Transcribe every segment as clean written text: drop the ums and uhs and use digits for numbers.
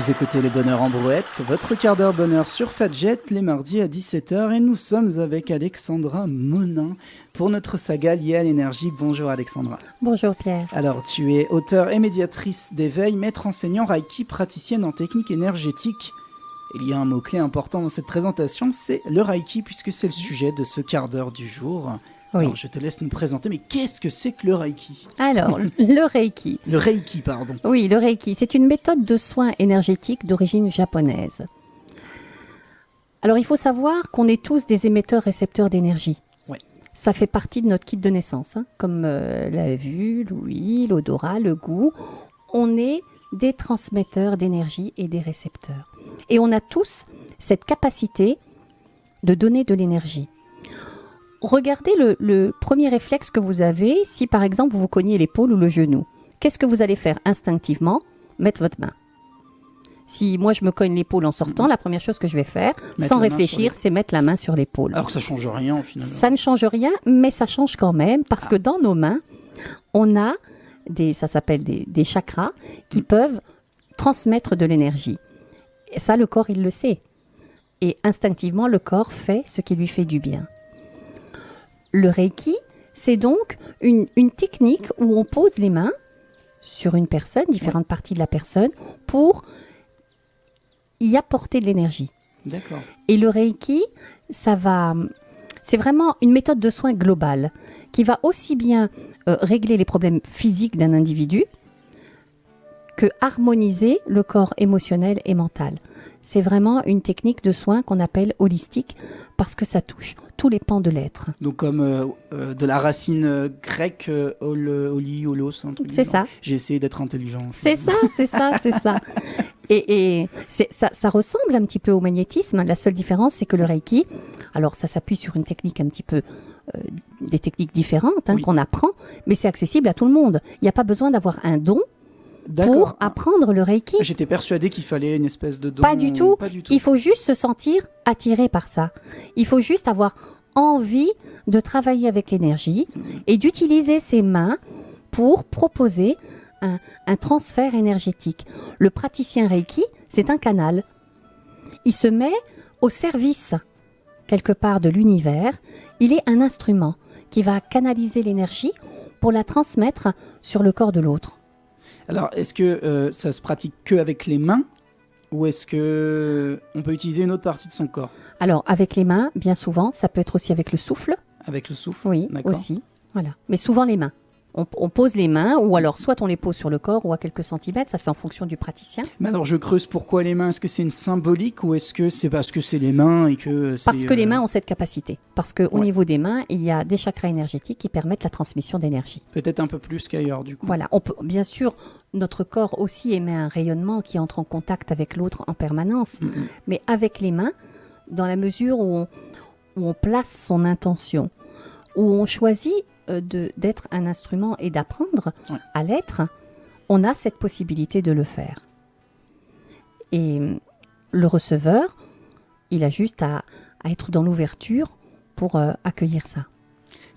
Vous écoutez Les Bonheurs en Brouette, votre quart d'heure bonheur sur Fadjet, les mardis à 17h. Et nous sommes avec Alexandra Monin pour notre saga liée à l'énergie. Bonjour Alexandra. Bonjour Pierre. Alors, tu es auteure et médiatrice d'éveil, maître enseignant Reiki, praticienne en technique énergétique. Il y a un mot-clé important dans cette présentation, c'est le Reiki, puisque c'est le sujet de ce quart d'heure du jour. Oui. Alors, je te laisse nous présenter, mais qu'est-ce que c'est que le Reiki ? Alors, le Reiki. Le Reiki, pardon. Oui, le Reiki, c'est une méthode de soins énergétiques d'origine japonaise. Alors, il faut savoir qu'on est tous des émetteurs-récepteurs d'énergie. Ouais. Ça fait partie de notre kit de naissance, comme la vue, l'ouïe, l'odorat, le goût. On est des transmetteurs d'énergie et des récepteurs. Et on a tous cette capacité de donner de l'énergie. Regardez le premier réflexe que vous avez si par exemple vous cognez l'épaule ou le genou. Qu'est-ce que vous allez faire instinctivement ? Mettre votre main. Si moi je me cogne l'épaule en sortant, la première chose que je vais faire, sans réfléchir, c'est mettre la main sur l'épaule. Alors que ça ne change rien finalement. Ça ne change rien, mais ça change quand même parce que dans nos mains, on a ça s'appelle des chakras qui peuvent transmettre de l'énergie. Et ça, le corps, il le sait. Et instinctivement, le corps fait ce qui lui fait du bien. Le Reiki, c'est donc une technique où on pose les mains sur une personne, différentes parties de la personne, pour y apporter de l'énergie. D'accord. Et le Reiki, c'est vraiment une méthode de soins globale qui va aussi bien régler les problèmes physiques d'un individu que harmoniser le corps émotionnel et mental. C'est vraiment une technique de soins qu'on appelle holistique parce que ça touche tous les pans de l'être. Donc comme de la racine grecque, oli, holos, un truc. C'est ça. J'ai essayé d'être intelligent. C'est ça. Et ça ressemble un petit peu au magnétisme. La seule différence, c'est que le Reiki, alors ça s'appuie sur une technique un petit peu, des techniques différentes qu'on apprend, mais c'est accessible à tout le monde. Il n'y a pas besoin d'avoir un don pour apprendre le Reiki. J'étais persuadée qu'il fallait une espèce de don. Pas du tout. Il faut juste se sentir attiré par ça. Il faut juste avoir envie de travailler avec l'énergie et d'utiliser ses mains pour proposer un transfert énergétique. Le praticien Reiki, c'est un canal. Il se met au service, quelque part, de l'univers. Il est un instrument qui va canaliser l'énergie pour la transmettre sur le corps de l'autre. Alors, est-ce que ça se pratique qu'avec les mains ou est-ce qu'on peut utiliser une autre partie de son corps ? Alors, avec les mains, bien souvent, ça peut être aussi avec le souffle. Avec le souffle ? Oui, aussi. Voilà. Mais souvent les mains. On pose les mains, ou alors soit on les pose sur le corps ou à quelques centimètres, ça c'est en fonction du praticien. Mais alors je creuse, pourquoi les mains ? Est-ce que c'est une symbolique ou est-ce que c'est parce que c'est les mains et que c'est... Parce que les mains ont cette capacité. Parce qu'au niveau des mains, il y a des chakras énergétiques qui permettent la transmission d'énergie. Peut-être un peu plus qu'ailleurs du coup. Voilà, bien sûr, notre corps aussi émet un rayonnement qui entre en contact avec l'autre en permanence. Mais avec les mains, dans la mesure où on place son intention, où on choisit d'être un instrument et d'apprendre à l'être, on a cette possibilité de le faire. Et le receveur, il a juste à être dans l'ouverture pour accueillir ça.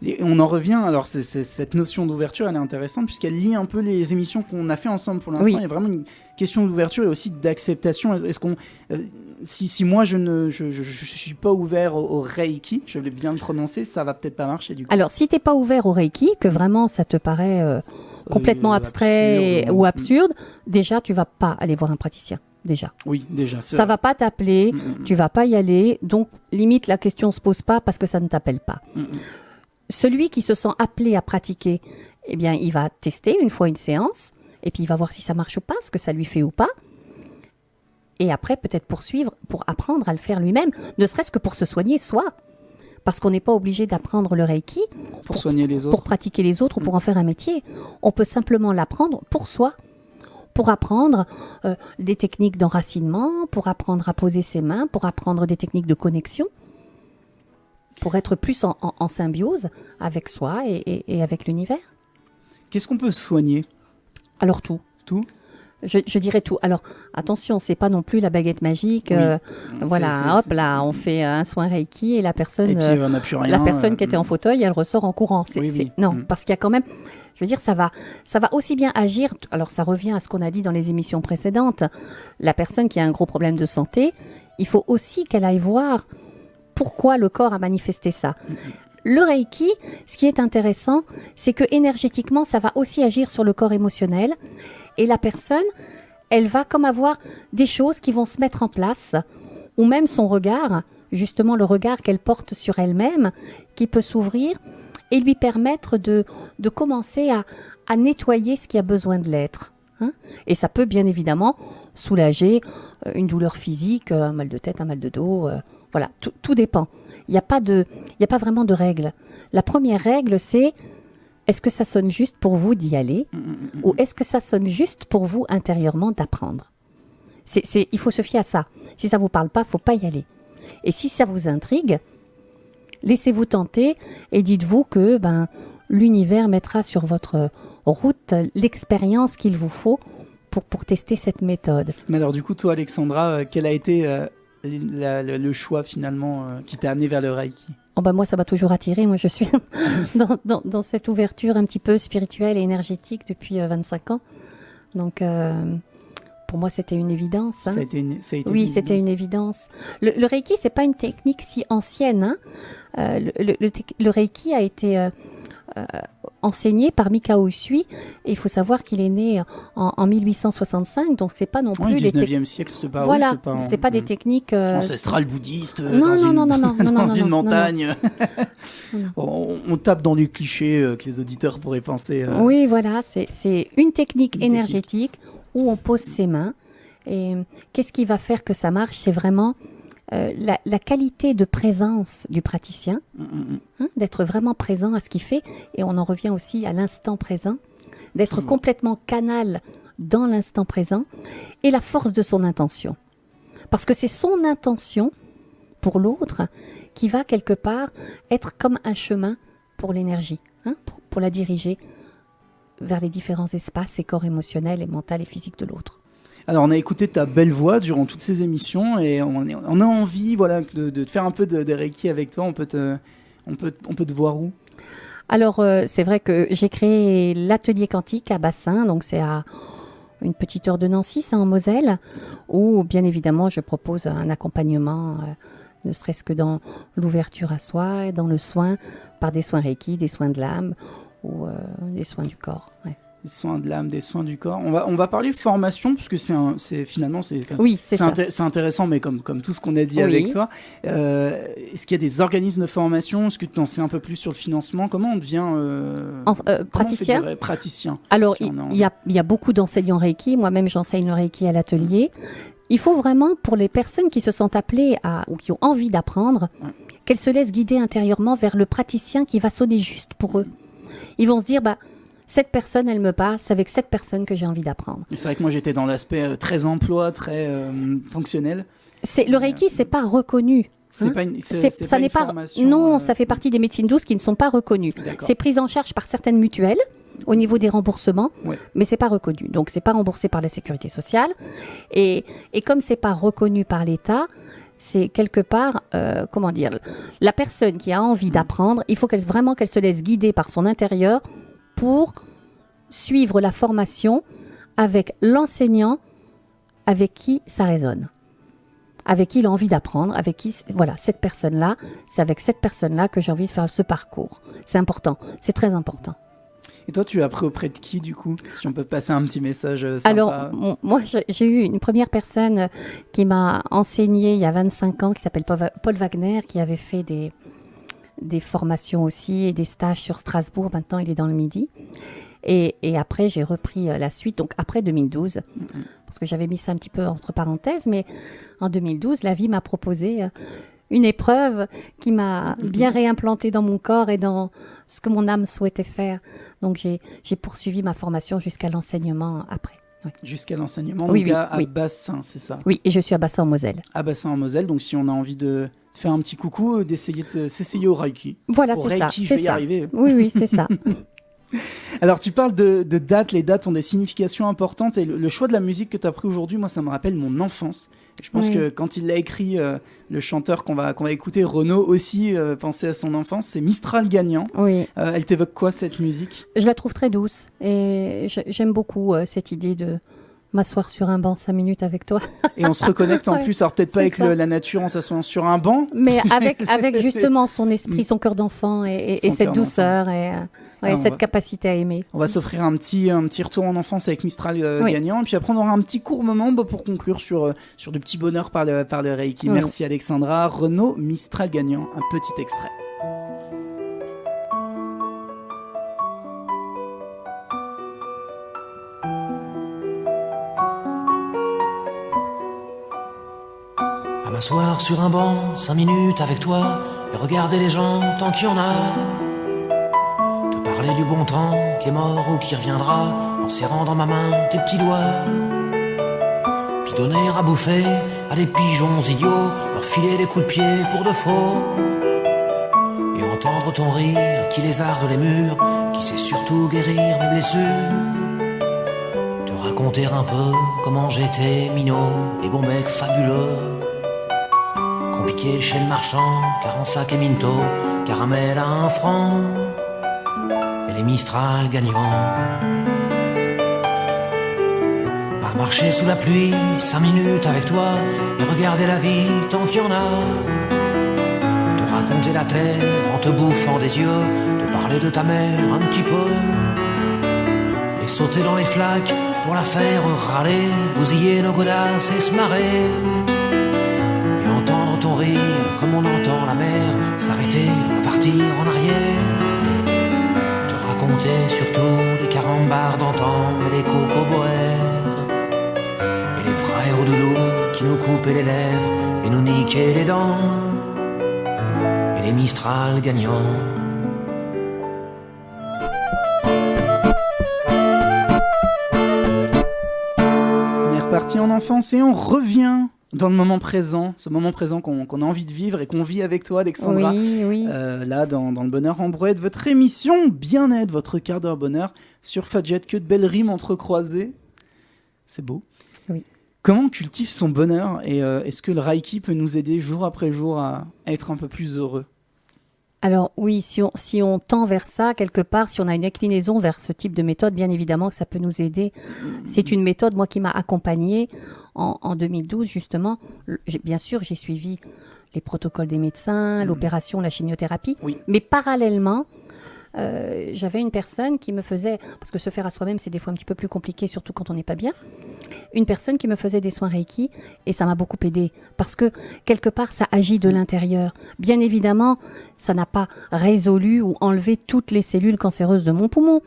Et on en revient, alors cette notion d'ouverture, elle est intéressante puisqu'elle lie un peu les émissions qu'on a fait ensemble pour l'instant. Oui. Il y a vraiment une question d'ouverture et aussi d'acceptation. Est-ce qu'on, si moi je suis pas ouvert au Reiki, je vais bien le prononcer, ça va peut-être pas marcher du coup. Alors si t'es pas ouvert au Reiki, que vraiment ça te paraît complètement abstrait ou absurde, déjà tu vas pas aller voir un praticien. Déjà. Oui, déjà. Ça va pas t'appeler, tu vas pas y aller, donc limite la question se pose pas parce que ça ne t'appelle pas. Celui qui se sent appelé à pratiquer, eh bien, il va tester une fois une séance, et puis il va voir si ça marche ou pas, ce que ça lui fait ou pas. Et après, peut-être poursuivre pour apprendre à le faire lui-même, ne serait-ce que pour se soigner soi. Parce qu'on n'est pas obligé d'apprendre le Reiki pour soigner les autres, pour pratiquer les autres ou pour en faire un métier. On peut simplement l'apprendre pour soi, pour apprendre des techniques d'enracinement, pour apprendre à poser ses mains, pour apprendre des techniques de connexion, pour être plus en symbiose avec soi et avec l'univers. Qu'est-ce qu'on peut soigner ? Alors tout. Tout ? Je dirais tout. Alors, attention, c'est pas non plus la baguette magique. Voilà, là, on fait un soin Reiki et la personne, et puis, on n'a plus rien, la personne qui était en fauteuil, elle ressort en courant. Non, parce qu'il y a quand même, je veux dire, ça va aussi bien agir. Alors, ça revient à ce qu'on a dit dans les émissions précédentes. La personne qui a un gros problème de santé, il faut aussi qu'elle aille voir pourquoi le corps a manifesté ça. Le Reiki, ce qui est intéressant, c'est que énergétiquement, ça va aussi agir sur le corps émotionnel. Et la personne, elle va comme avoir des choses qui vont se mettre en place, ou même son regard, justement le regard qu'elle porte sur elle-même, qui peut s'ouvrir et lui permettre de commencer à nettoyer ce qui a besoin de l'être. Hein. Et ça peut bien évidemment soulager une douleur physique, un mal de tête, un mal de dos, voilà, tout dépend. Il n'y a pas vraiment de règle. La première règle, c'est est-ce que ça sonne juste pour vous d'y aller ou est-ce que ça sonne juste pour vous intérieurement d'apprendre? Il faut se fier à ça. Si ça ne vous parle pas, il ne faut pas y aller. Et si ça vous intrigue, laissez-vous tenter et dites-vous que l'univers mettra sur votre route l'expérience qu'il vous faut pour tester cette méthode. Mais alors du coup, toi Alexandra, quel a été le choix finalement qui t'a amené vers le Reiki? Moi, ça m'a toujours attiré. Moi, je suis dans cette ouverture un petit peu spirituelle et énergétique depuis 25 ans. Donc, pour moi, c'était une évidence. Hein. Oui, c'était une évidence. Le Reiki, c'est pas une technique si ancienne. Hein. Le Reiki a été enseigné par Mikao Usui, et il faut savoir qu'il est né en 1865, donc c'est pas non plus le 19e siècle, c'est pas voilà, c'est pas des techniques ancestrales bouddhistes non, dans une montagne. On tape dans les clichés que les auditeurs pourraient penser. Oui, voilà, c'est une technique énergétique où on pose ses mains, et qu'est-ce qui va faire que ça marche? C'est vraiment la qualité de présence du praticien, d'être vraiment présent à ce qu'il fait, et on en revient aussi à l'instant présent, d'être complètement canal dans l'instant présent, et la force de son intention. Parce que c'est son intention pour l'autre qui va quelque part être comme un chemin pour l'énergie, pour la diriger vers les différents espaces et corps émotionnels et mental et physique de l'autre. Alors, on a écouté ta belle voix durant toutes ces émissions et on a envie de faire un peu de Reiki avec toi. On peut te voir où? Alors, c'est vrai que j'ai créé l'atelier quantique à Bassin, donc c'est à une petite heure de Nancy, c'est en Moselle, où bien évidemment je propose un accompagnement, ne serait-ce que dans l'ouverture à soi, dans le soin, par des soins Reiki, des soins de l'âme ou des soins du corps. Ouais. Des soins de l'âme, des soins du corps. On va parler formation, parce que c'est intéressant, mais comme tout ce qu'on a dit avec toi. Est-ce qu'il y a des organismes de formation? Est-ce que tu en sais un peu plus sur le financement? Comment on devient praticien? Alors, il y a beaucoup d'enseignants Reiki. Moi-même, j'enseigne le Reiki à l'atelier. Il faut vraiment, pour les personnes qui se sentent appelées ou qui ont envie d'apprendre, qu'elles se laissent guider intérieurement vers le praticien qui va sonner juste pour eux. Ils vont se dire, cette personne, elle me parle, c'est avec cette personne que j'ai envie d'apprendre. C'est vrai que moi, j'étais dans l'aspect très emploi, très fonctionnel. Le Reiki, c'est pas reconnu. Ça n'est pas formation. Non, ça fait partie des médecines douces qui ne sont pas reconnues. D'accord. C'est pris en charge par certaines mutuelles au niveau des remboursements, mais c'est pas reconnu. Donc, c'est pas remboursé par la sécurité sociale. Et comme c'est pas reconnu par l'État, c'est quelque part, la personne qui a envie d'apprendre, il faut qu'elle se laisse guider par son intérieur pour suivre la formation avec l'enseignant avec qui ça résonne, avec qui il a envie d'apprendre, avec qui, cette personne-là, c'est avec cette personne-là que j'ai envie de faire ce parcours. C'est important, c'est très important. Et toi, tu as appris auprès de qui, du coup? Si on peut passer un petit message sympa. Alors, moi, j'ai eu une première personne qui m'a enseigné il y a 25 ans, qui s'appelle Paul Wagner, qui avait fait des formations aussi et des stages sur Strasbourg. Maintenant, il est dans le Midi. Et après, j'ai repris la suite, donc après 2012, parce que j'avais mis ça un petit peu entre parenthèses, mais en 2012, la vie m'a proposé une épreuve qui m'a bien réimplanté dans mon corps et dans ce que mon âme souhaitait faire. Donc, j'ai poursuivi ma formation jusqu'à l'enseignement après. Oui. Jusqu'à l'enseignement, à Bassin, c'est ça? Oui, et je suis à Bassin en Moselle. À Bassin en Moselle, donc si on a envie de faire un petit coucou, d'essayer de s'essayer au Reiki. Voilà, c'est ça. Je vais y arriver. Oui, c'est ça. Alors, tu parles de dates. Les dates ont des significations importantes. Et le choix de la musique que tu as pris aujourd'hui, moi, ça me rappelle mon enfance. Je pense que quand il l'a écrit, le chanteur qu'on va écouter, Renaud, aussi pensait à son enfance. C'est Mistral gagnant. Oui. Elle t'évoque quoi, cette musique ? Je la trouve très douce. Et j'aime beaucoup cette idée de m'asseoir sur un banc 5 minutes avec toi. Et on se reconnecte en plus, alors peut-être pas avec la nature en s'assoyant sur un banc. Mais avec justement son esprit, son cœur d'enfant et cette douceur et cette capacité à aimer. On va s'offrir un petit retour en enfance avec Mistral gagnant. Et puis après, on aura un petit court moment pour conclure sur du petit bonheur par le Reiki. Oui. Merci Alexandra. Renaud, Mistral gagnant. Un petit extrait. M'asseoir sur un banc 5 minutes avec toi et regarder les gens tant qu'il y en a. Te parler du bon temps qui est mort ou qui reviendra en serrant dans ma main tes petits doigts. Puis donner à bouffer à des pigeons idiots, leur filer des coups de pied pour de faux. Et entendre ton rire qui lézarde les murs, qui sait surtout guérir mes blessures. Te raconter un peu comment j'étais minot et bon mec fabuleux. Compliqué chez le marchand, car en sac et minto, caramel à 1 franc, et les Mistral gagnants. À marcher sous la pluie 5 minutes avec toi, et regarder la vie tant qu'il y en a. Te raconter la terre en te bouffant des yeux, te parler de ta mère un petit peu, et sauter dans les flaques pour la faire râler, bousiller nos godasses et se marrer. Entendre ton rire comme on entend la mer s'arrêter, repartir en arrière. Te raconter surtout les carambars d'antan et les cocoboères. Et les frères au doudou qui nous coupaient les lèvres et nous niquaient les dents. Et les Mistral gagnants. On est reparti en enfance et on revient dans le moment présent, ce moment présent qu'on a envie de vivre et qu'on vit avec toi, Alexandra. Oui. Là, dans le bonheur en brouette, votre émission Bien-être, votre quart d'heure bonheur sur Fadjet. Que de belles rimes entrecroisées. C'est beau. Oui. Comment on cultive son bonheur et est-ce que le Reiki peut nous aider jour après jour à être un peu plus heureux ? Alors oui, si on tend vers ça, quelque part, si on a une inclinaison vers ce type de méthode, bien évidemment que ça peut nous aider. C'est une méthode, moi, qui m'a accompagnée en 2012, justement. Bien sûr, j'ai suivi les protocoles des médecins, l'opération, la chimiothérapie. Oui. Mais parallèlement, j'avais une personne qui me faisait, parce que se faire à soi-même, c'est des fois un petit peu plus compliqué, surtout quand on n'est pas bien, une personne qui me faisait des soins Reiki, et ça m'a beaucoup aidée, parce que quelque part, ça agit de l'intérieur. Bien évidemment, ça n'a pas résolu ou enlevé toutes les cellules cancéreuses de mon poumon,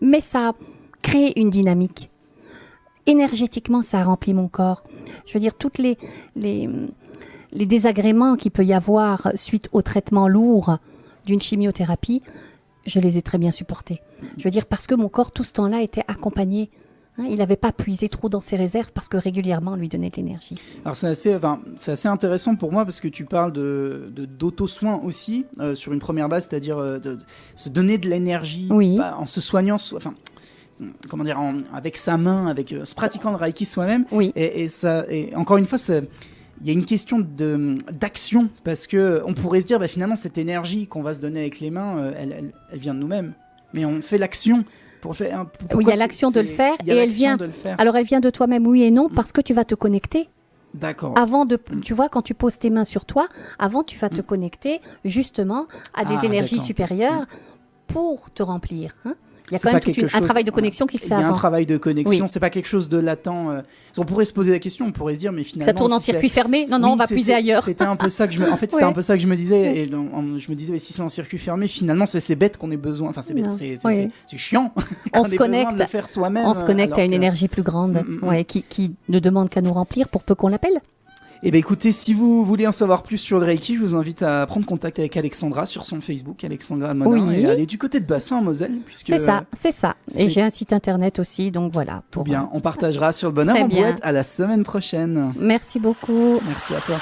mais ça a créé une dynamique. Énergétiquement, ça a rempli mon corps. Je veux dire, toutes les désagréments qu'il peut y avoir suite au traitement lourd d'une chimiothérapie, je les ai très bien supportés. Je veux dire, parce que mon corps, tout ce temps-là, était accompagné. Il n'avait pas puisé trop dans ses réserves parce que régulièrement, on lui donnait de l'énergie. Alors, c'est assez intéressant pour moi parce que tu parles d'auto-soin aussi, sur une première base, c'est-à-dire de se donner de l'énergie en se soignant, avec sa main, se pratiquant le Reiki soi-même. Oui. Et encore une fois, il y a une question d'action, parce qu'on pourrait se dire, finalement, cette énergie qu'on va se donner avec les mains, elle vient de nous-mêmes. Mais on fait l'action pour faire... Oui, il y a l'action de le faire, et elle vient... Alors, elle vient de toi-même, oui et non, parce que tu vas te connecter. D'accord. Tu vois, quand tu poses tes mains sur toi, avant, tu vas te connecter, justement, à des énergies supérieures pour te remplir, Il y a quand même un travail de connexion qui se fait avant. Il y a un travail de connexion, c'est pas quelque chose de latent. On pourrait se poser la question, on pourrait se dire, mais finalement... Ça tourne en circuit fermé ? Non, on va puiser ailleurs. C'était un peu ça que c'était un peu ça que je me disais. Et je me disais, si c'est en circuit fermé, finalement, c'est bête qu'on ait besoin. Enfin, c'est bête, c'est chiant. On se connecte, de le faire soi-même, on se connecte à une énergie plus grande, qui ne demande qu'à nous remplir pour peu qu'on l'appelle. Eh bien écoutez, si vous voulez en savoir plus sur le Reiki, je vous invite à prendre contact avec Alexandra sur son Facebook, Alexandra Monin, et aller du côté de Bassin en Moselle. C'est ça. Et j'ai un site internet aussi, donc voilà. Tout bien, on partagera sur le bonheur en brouette à la semaine prochaine. Merci beaucoup. Merci à toi.